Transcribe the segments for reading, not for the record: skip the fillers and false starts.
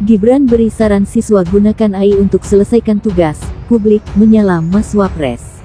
Gibran beri saran siswa gunakan AI untuk selesaikan tugas, publik menyala Mas Wapres.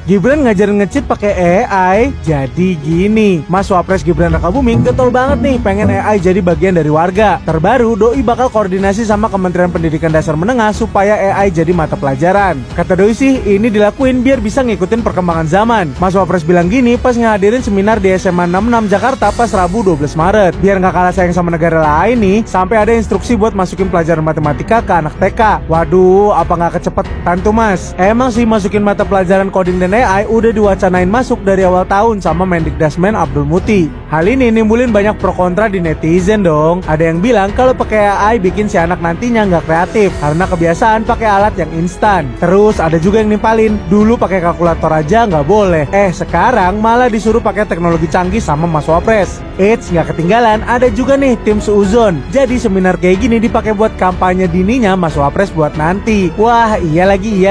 Gibran ngajarin nge-cheat pakai AI, jadi gini. Mas Wapres Gibran Rakabuming getol banget nih pengen AI jadi bagian dari warga. Terbaru, Doi bakal koordinasi sama Kementerian Pendidikan Dasar Menengah supaya AI jadi mata pelajaran. Kata Doi sih, ini dilakuin biar bisa ngikutin perkembangan zaman. Mas Wapres bilang gini pas ngehadirin seminar di SMA 66 Jakarta pas Rabu 12 Maret. Biar nggak kalah sayang sama negara lain nih, sampai ada instruksi buat masukin pelajaran matematika ke anak TK. Waduh, apa nggak kecepetan tuh Mas? Emang sih masukin mata pelajaran coding dan AI udah diwacanain masuk dari awal tahun sama Mendikdasmen Abdul Muti. Hal ini nimbulin banyak pro kontra di netizen dong. Ada yang bilang kalau pakai AI bikin si anak nantinya nggak kreatif karena kebiasaan pakai alat yang instan. Terus ada juga yang nimpalin, dulu pakai kalkulator aja nggak boleh. Sekarang malah disuruh pakai teknologi canggih sama Mas Wapres. Eits, nggak ketinggalan, ada juga nih tim seuzon. Jadi seminar kayak gini dipakai buat kampanye dininya Mas Wapres buat nanti. Wah, iya lagi.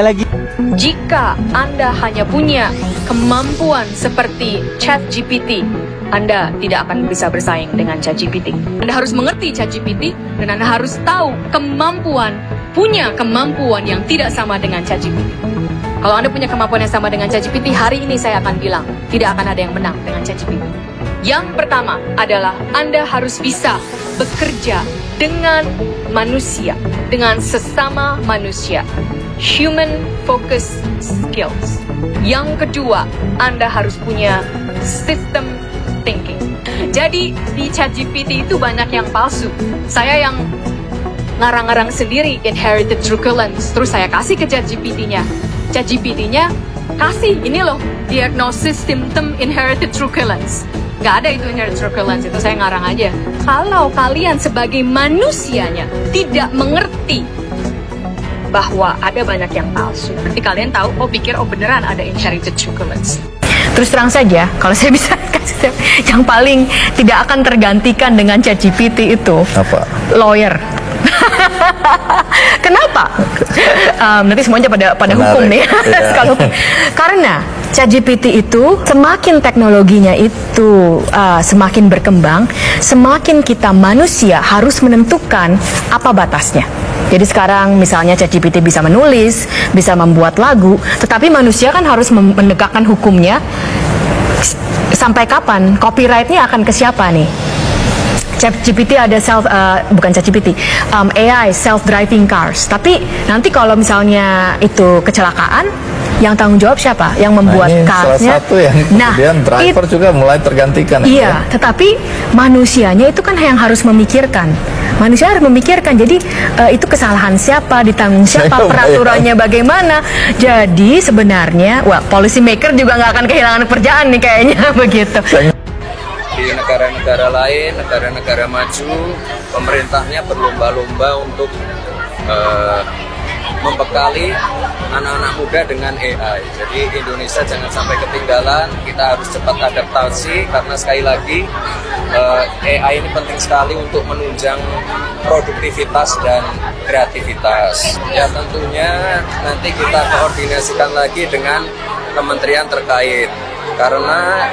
Jika Anda hanya punya kemampuan seperti ChatGPT, Anda tidak akan bisa bersaing dengan ChatGPT. Anda harus mengerti ChatGPT dan Anda harus tahu punya kemampuan yang tidak sama dengan ChatGPT. Kalau Anda punya kemampuan yang sama dengan ChatGPT, hari ini saya akan bilang, tidak akan ada yang menang dengan ChatGPT. Yang pertama adalah Anda harus bisa bekerja dengan manusia, dengan sesama manusia. Human focus skills. Yang kedua, Anda harus punya system thinking. Jadi di ChatGPT itu banyak yang palsu. Saya yang ngarang-ngarang sendiri inherited truculence, terus saya kasih ke ChatGPT-nya. ChatGPT-nya kasih ini loh, diagnosis symptom inherited truculence. Gak ada itu inherited truculence, itu saya ngarang aja. Kalau kalian sebagai manusianya tidak mengerti bahwa ada banyak yang palsu, nanti kalian tahu, pikir beneran ada inherited truculence. Terus terang saja, kalau saya bisa kasih yang paling tidak akan tergantikan dengan ChatGPT itu apa? Lawyer. Kenapa? Nanti semuanya pada hukum nih. Kalau karena ChatGPT itu semakin teknologinya itu semakin berkembang, semakin kita manusia harus menentukan apa batasnya. Jadi sekarang misalnya ChatGPT bisa menulis, bisa membuat lagu, tetapi manusia kan harus menegakkan hukumnya. Sampai kapan? Copyright-nya akan ke siapa nih? ChatGPT ada AI self-driving cars. Tapi nanti kalau misalnya itu kecelakaan, yang tanggung jawab siapa? Yang membuat car-nya. Salah satu yang kemudian driver juga mulai tergantikan. Iya, tetapi manusianya itu kan yang harus memikirkan. Manusia harus memikirkan, jadi itu kesalahan siapa, ditanggung siapa, peraturannya bagaimana. Jadi sebenarnya, policy maker juga nggak akan kehilangan pekerjaan nih kayaknya begitu. Di negara-negara lain, negara-negara maju, pemerintahnya berlomba-lomba untuk membekali anak-anak muda dengan AI. Jadi Indonesia jangan sampai ketinggalan, kita harus cepat adaptasi karena sekali lagi AI ini penting sekali untuk menunjang produktivitas dan kreativitas. Ya tentunya nanti kita koordinasikan lagi dengan kementerian terkait karena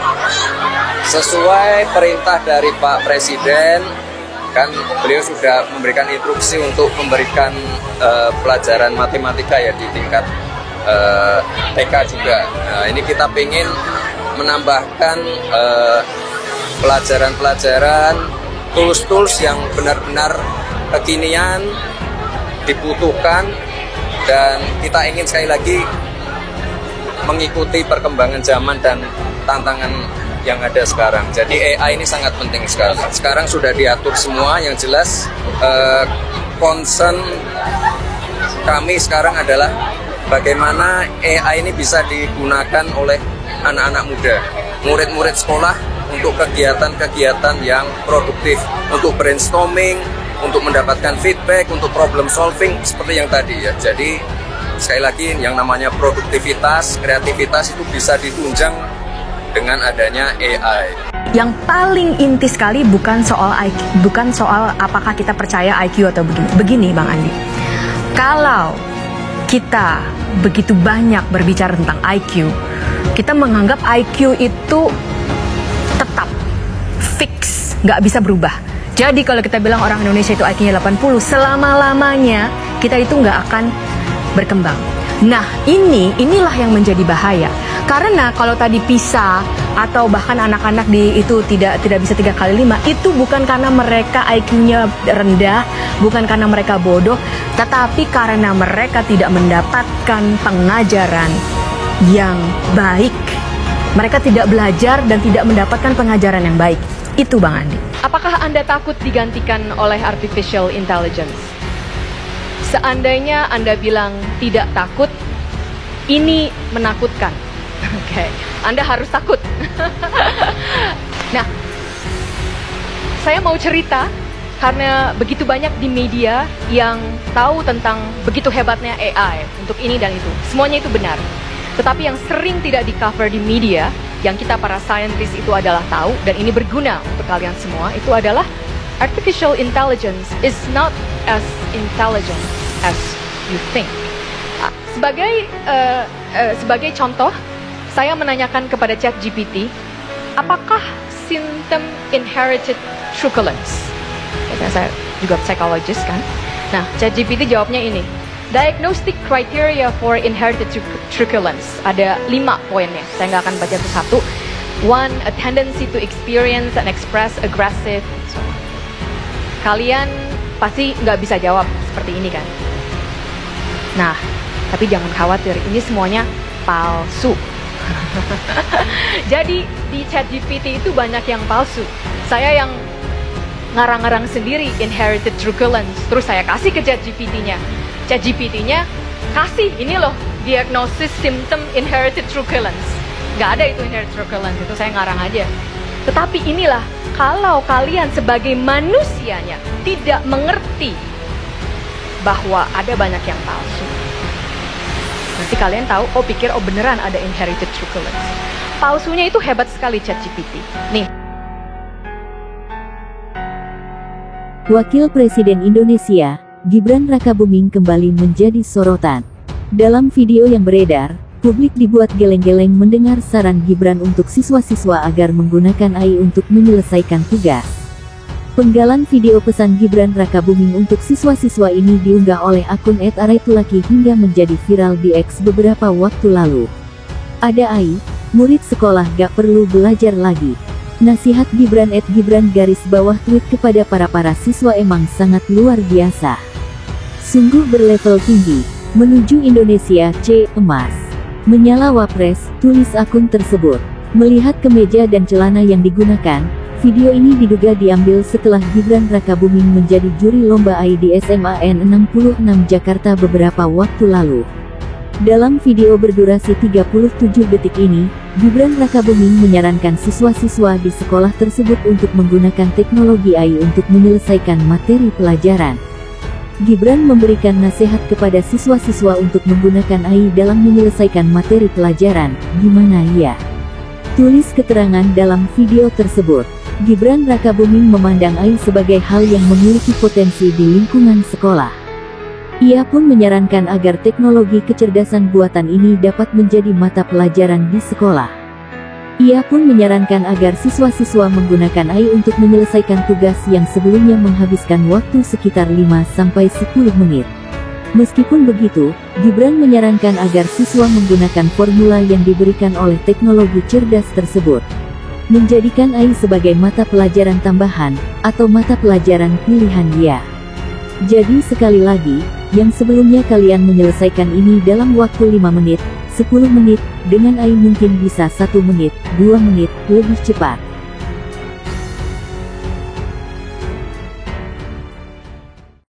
sesuai perintah dari Pak Presiden, kan beliau sudah memberikan instruksi untuk memberikan pelajaran matematika ya di tingkat TK juga. Nah, ini kita ingin menambahkan pelajaran-pelajaran, tools-tools yang benar-benar kekinian, dibutuhkan, dan kita ingin sekali lagi mengikuti perkembangan zaman dan tantangan yang ada sekarang. Jadi AI ini sangat penting sekali. Sekarang sudah diatur semua, yang jelas concern kami sekarang adalah bagaimana AI ini bisa digunakan oleh anak-anak muda, murid-murid sekolah untuk kegiatan-kegiatan yang produktif, untuk brainstorming, untuk mendapatkan feedback, untuk problem solving seperti yang tadi ya. Jadi sekali lagi yang namanya produktivitas, kreativitas itu bisa ditunjang dengan adanya AI. Yang paling inti sekali bukan soal IQ, bukan soal apakah kita percaya IQ atau begini. Begini Bang Andi, kalau kita begitu banyak berbicara tentang IQ, kita menganggap IQ itu tetap fix, nggak bisa berubah. Jadi kalau kita bilang orang Indonesia itu IQ-nya 80, selama-lamanya kita itu nggak akan berkembang. Nah, inilah yang menjadi bahaya. Karena kalau tadi PISA atau bahkan anak-anak itu tidak bisa 3 kali 5, itu bukan karena mereka IQ-nya rendah, bukan karena mereka bodoh, tetapi karena mereka tidak mendapatkan pengajaran yang baik. Mereka tidak belajar dan tidak mendapatkan pengajaran yang baik. Itu Bang Andi. Apakah Anda takut digantikan oleh artificial intelligence? Seandainya Anda bilang tidak takut, ini menakutkan. Oke, Anda harus takut. Nah, saya mau cerita karena begitu banyak di media yang tahu tentang begitu hebatnya AI untuk ini dan itu. Semuanya itu benar. Tetapi yang sering tidak di-cover di media, yang kita para scientist itu adalah tahu, dan ini berguna untuk kalian semua, itu adalah artificial intelligence is not as intelligent as you think. Sebagai contoh, saya menanyakan kepada ChatGPT, apakah symptom inherited truculence? Karena saya juga psikologis kan. Nah, ChatGPT jawabnya ini. Diagnostic criteria for inherited truculence. Ada 5 poinnya. Saya nggak akan baca satu-satu. 1. A tendency to experience and express aggressive. So, kalian pasti nggak bisa jawab seperti ini kan? Nah, tapi jangan khawatir. Ini semuanya palsu. Jadi di ChatGPT itu banyak yang palsu. Saya yang ngarang-ngarang sendiri inherited truculence. Terus saya kasih ke ChatGPT-nya. ChatGPT-nya kasih ini loh, diagnosis symptom inherited truculence. Nggak ada itu inherited truculence, itu saya ngarang aja. Tetapi inilah, kalau kalian sebagai manusianya tidak mengerti bahwa ada banyak yang palsu, nanti kalian tahu, pikir beneran ada inherited truculence. Palsunya itu hebat sekali ChatGPT. Nih. Wakil Presiden Indonesia Gibran Rakabuming kembali menjadi sorotan. Dalam video yang beredar, publik dibuat geleng-geleng mendengar saran Gibran untuk siswa-siswa agar menggunakan AI untuk menyelesaikan tugas. Penggalan video pesan Gibran Rakabuming untuk siswa-siswa ini diunggah oleh akun @araitulaki hingga menjadi viral di X beberapa waktu lalu. Ada AI, murid sekolah gak perlu belajar lagi. Nasihat Gibran @Gibran_tweet kepada para siswa emang sangat luar biasa. Sungguh berlevel tinggi, menuju Indonesia C emas. Menyala Wapres, tulis akun tersebut. Melihat kemeja dan celana yang digunakan, video ini diduga diambil setelah Gibran Rakabuming menjadi juri lomba AI di SMA N66 Jakarta beberapa waktu lalu. Dalam video berdurasi 37 detik ini, Gibran Rakabuming menyarankan siswa-siswa di sekolah tersebut untuk menggunakan teknologi AI untuk menyelesaikan materi pelajaran. Gibran memberikan nasihat kepada siswa-siswa untuk menggunakan AI dalam menyelesaikan materi pelajaran. Gimana ya? Tulis keterangan dalam video tersebut. Gibran Rakabuming memandang AI sebagai hal yang memiliki potensi di lingkungan sekolah. Ia pun menyarankan agar teknologi kecerdasan buatan ini dapat menjadi mata pelajaran di sekolah. Ia pun menyarankan agar siswa-siswa menggunakan AI untuk menyelesaikan tugas yang sebelumnya menghabiskan waktu sekitar 5-10 menit. Meskipun begitu, Gibran menyarankan agar siswa menggunakan formula yang diberikan oleh teknologi cerdas tersebut. Menjadikan AI sebagai mata pelajaran tambahan, atau mata pelajaran pilihan dia. Jadi sekali lagi, yang sebelumnya kalian menyelesaikan ini dalam waktu 5 menit, 10 menit, dengan AI mungkin bisa 1 menit, 2 menit, lebih cepat.